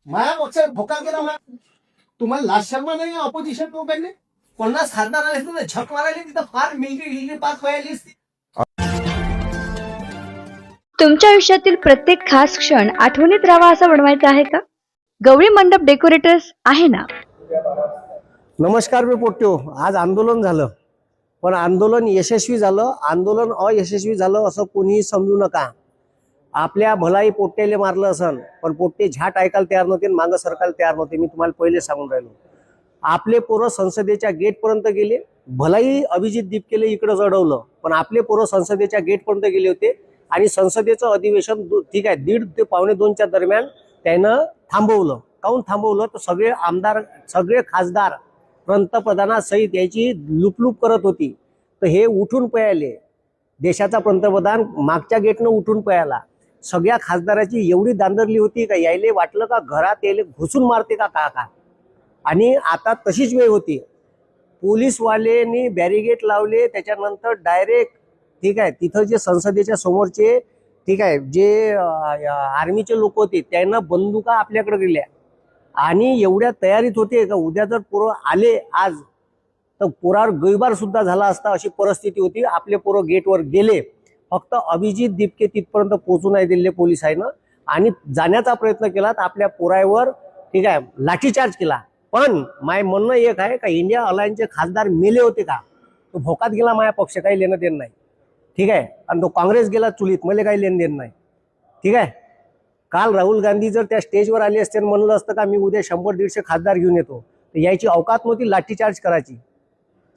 माया मोठ्या भोका केला मला. तुम्हाला लाज शर्मा नाही ऑपोजिशन लोकांनी? 50 खासदार आले असते झक मारायला तिथं फार मिलिटरी पास व्हायली असती. तुमच्या आयुष्यातील प्रत्येक खास क्षण आठवणीत राहावा असा बनवायचा आहे का? गवळी मंडप डेकोरेटर्स आहे ना. नमस्कार, मी पोट्यो. आज आंदोलन झालं, पण आंदोलन यशस्वी झालं, आंदोलन अयशस्वी झालं असं कोणीही समजू नका. आपल्या भलाई पोट्ट्याला मारलं असन, पण पोट्टे झाट ऐकायला तयार नव्हते, मागं सरकायला तयार नव्हते. मी तुम्हाला पहिले सांगून राहिलो. आपले पोरं संसदेच्या गेटपर्यंत गेले. भलाई अभिजित दीपकेले इकडं चढवलं, पण आपले पोरं संसदेच्या गेटपर्यंत गेले होते आणि संसदेचं अधिवेशन ठीक आहे 1:30 ते 1:45च्या दरम्यान त्यानं थांबवलं. काहून थांबवलं? तर सगळे आमदार, सगळे खासदार पंतप्रधानासहित याची लुपलुप करत होती. तर हे उठून पळाले. देशाचा पंतप्रधान मागच्या गेटनं उठून पळाला. सगळ्या खासदाराची एवढी दांदरली होती का यायले वाटलं का घरात यायले घुसून मारते का का. आणि आता तशीच वेळ होती. पोलीसवाल्यांनी बॅरिगेट लावले. त्याच्यानंतर डायरेक्ट ठीक आहे तिथं जे संसदेच्या समोरचे ठीक आहे जे आर्मीचे लोक होते त्यांना बंदुका आपल्याकडे दिल्या आणि एवढ्या तयारीत होते का उद्या जर पोरं आले आज तर पोरावर गोळीबार सुद्धा झाला असता अशी परिस्थिती होती. आपले पोरं गेटवर गेले. फक्त अभिजित दीपके तिथपर्यंत पोहोचू नाही दिले पोलिसांना आणि जाण्याचा प्रयत्न केला तर आपल्या पोरावर ठीक आहे लाठीचार्ज केला. पण माय म्हणणं एक आहे का इंडिया अलायन्सचे खासदार मेले होते का? तो भोकात गेला. माया पक्ष काही लेणं देणं नाही. ठीक आहे. आणि तो काँग्रेस गेला चुलीत, मला काही लेणं देणं नाही. ठीक आहे. काल राहुल गांधी जर त्या स्टेजवर आले असते आणि म्हणलं असतं का मी उद्या 100-150 खासदार घेऊन येतो, तर यायची अवकात नव्हती लाठीचार्ज करायची.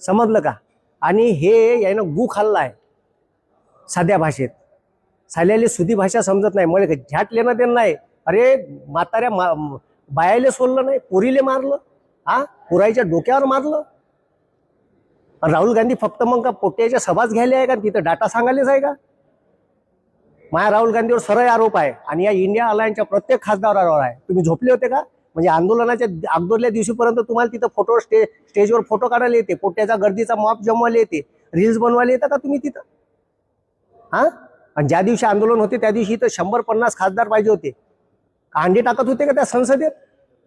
समजलं का? आणि हे यानं गु खाल्लाय साध्या भाषेत. साल्याले सुधी भाषा समजत नाही. मला झ्याट लेणं देणं नाही. अरे म्हाताऱ्या बायाले सोडलं नाही, पोरीले मारलं. पोराईच्या डोक्यावर मारलं. राहुल गांधी फक्त मग का पोट्याच्या सभाच घ्यायला आहे का? तिथं डाटा सांगायलाच आहे का? माया राहुल गांधीवर सरळ आरोप आहे आणि या इंडिया अलायन्सच्या प्रत्येक खासदारावर आहे. तुम्ही झोपले होते का? म्हणजे आंदोलनाच्या अगोदरल्या दिवशीपर्यंत तुम्हाला तिथं फोटो स्टेजवर फोटो काढायला येते, पोट्याचा गर्दीचा मॉप जमवायला येते, रील्स बनवायला येतं का तुम्ही तिथं? आणि ज्या दिवशी आंदोलन होते त्या दिवशी इथं 100-50 खासदार पाहिजे होते. अंडे टाकत होते का त्या संसदेत?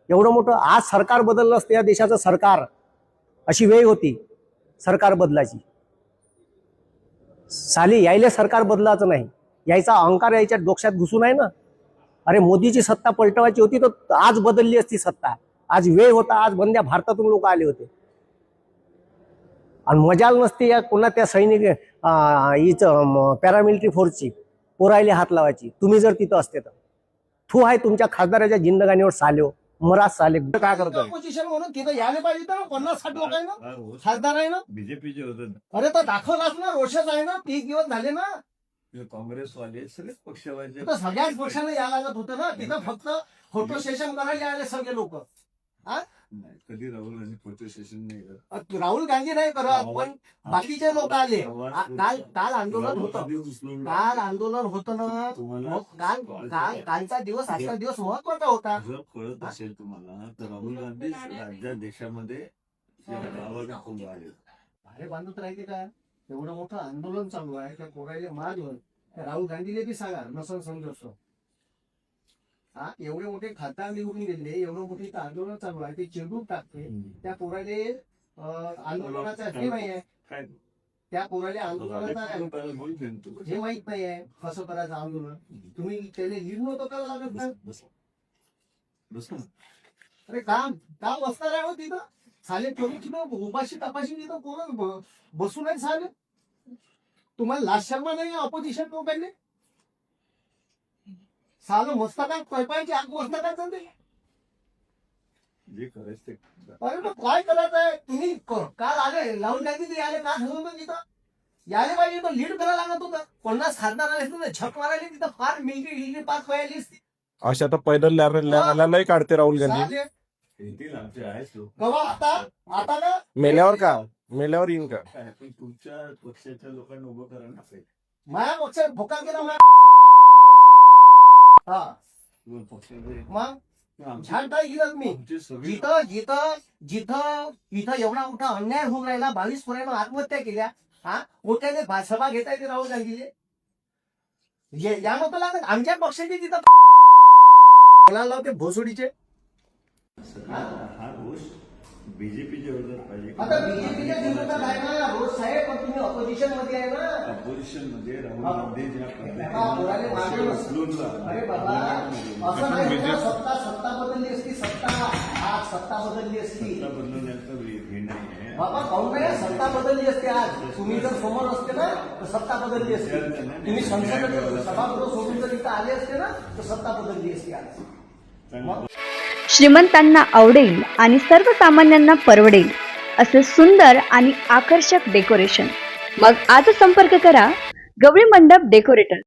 एवढं मोठं आज सरकार बदललं असतं या देशाचं सरकार. अशी वेळ होती सरकार बदलाची. साली यायले सरकार बदलायचं नाही. यायचा अहंकार यायच्या डोक्यात घुसून आहे ना. अरे मोदीची सत्ता पलटवायची होती तर आज बदलली असती सत्ता. आज वेळ होता. आज बंद्या भारतातून लोक आले होते आणि मजाल नसते या कोणा त्या सैनिक हिचं पॅरामिलिटरी फोर्सची पोरायले हात लावायची. तुम्ही जर तिथं असते तर थू आहे तुमच्या खासदाराच्या जिंदगानीवर साल्यो मराज साले. काय करताय? ऑपोजिशन म्हणून तिथं यायला पाहिजे तर 50-60 लोक आहे ना, खासदार आहे ना. बीजेपीचे होते ना, अरे तर दाखवलाच ना. रोषच आहे ना. 30 दिवस झाले ना. काँग्रेसवाले सगळेच पक्षवाले. तर सगळ्याच पक्षाने यायला लागत होतं ना. तिथं फक्त फोटो सेशन करायला आले सगळे लोक. नाही, कधी राहुल गांधी फोटो सेशन नाही करत. राहुल गांधी नाही करत, पण बाकीचे लोक आले. काल आंदोलन होतं. काल आंदोलन होतं ना. कालचा दिवस आजचा दिवस महत्वाचा होता. जर कळत असेल तुम्हाला तर राहुल गांधी राज्या देशामध्ये अरे बांधत राहते का? एवढं मोठं आंदोलन चालू आहे त्या पोरायला मारलं. राहुल गांधीला बी सांगा नसन समजत. एवढे मोठे खासदार निवडून गेले, एवढं मोठे इथं आंदोलन चालू आहे, ते चिरडून टाकते. त्या पोराले आंदोलनाचा हे माहिती आहे. त्या पोराले आंदोलनाचा हे माहित नाही आहे कसं करायचं आंदोलन. तुम्ही त्याला लीड नव्हतं का लागत ना. अरे काम बसणार आहे हो तिथं. साले तुम्ही तिथं उपाशी तपाशी तिथं कोण बसून आहे साले. तुम्हाला लाज शर्मा नाही ऑपोजिशन लोकांनी? सालं मस्तकात पैपायची आग मस्तकात जाते. जे करायचं ते. अरे मग काय करायचं आहे? तुम्ही काल आले राहुल गांधी आले का ठरवलं तिथं यायला पाहिजे तर लीड करायला लागत होतं. 50 खासदार आले असते झक मारायला तिथं फार मिलिटरी पास व्हायली असती. अशा तर पैदल लॅनलाही काढते राहुल गांधी. येतील आमचे आहेत लोक. कवा आता का मेल्यावर का? मेल्यावर येईन का? पण तुमच्या पक्षाच्या लोकांना उभं करा ना. माया पक्ष भोका केला मग छान काय गेलं मी. जिथं जिथं जिथं इथं एवढा मोठा अन्याय होऊन राहिला. 22 पोरांना आत्महत्या केल्या. मोठ्याने सभा घेता येते राहुल गांधीले. या नव्हतं लागत आमच्या पक्षाचे तिथं बोलायला होते भोसडीचे. हा रोष बीजेपीच्या विरोधात पाहिजे. आता बीजेपीच्या विरोधात आहे ना रोज साहेब, पण तुम्ही ऑपोजिशन मध्ये आहे ना. ऑपोजिशन मध्ये राहुल हा. गांधी ज्या बाबा, बोलायला मागे बस. अरे बाबा, असं नाही ना, सत्ता बदलली असती, आज सत्ता बदलली असती. सत्ता बदलण्याचं हे नाही आहे. बाबा काहून नाही, सत्ता बदलली असते आज. तुम्ही जर समोर असते ना तर सत्ता बदलली असते. तुम्ही संसद सभागृह सोडून जर इथं आले असते ना तर सत्ता बदलली असती आज. चांगलं. श्रीमंतांना आवडेल आणि सर्वसामान्यांना परवडेल असे सुंदर आणि आकर्षक डेकोरेशन. मग आज संपर्क करा गवळी मंडप डेकोरेटर.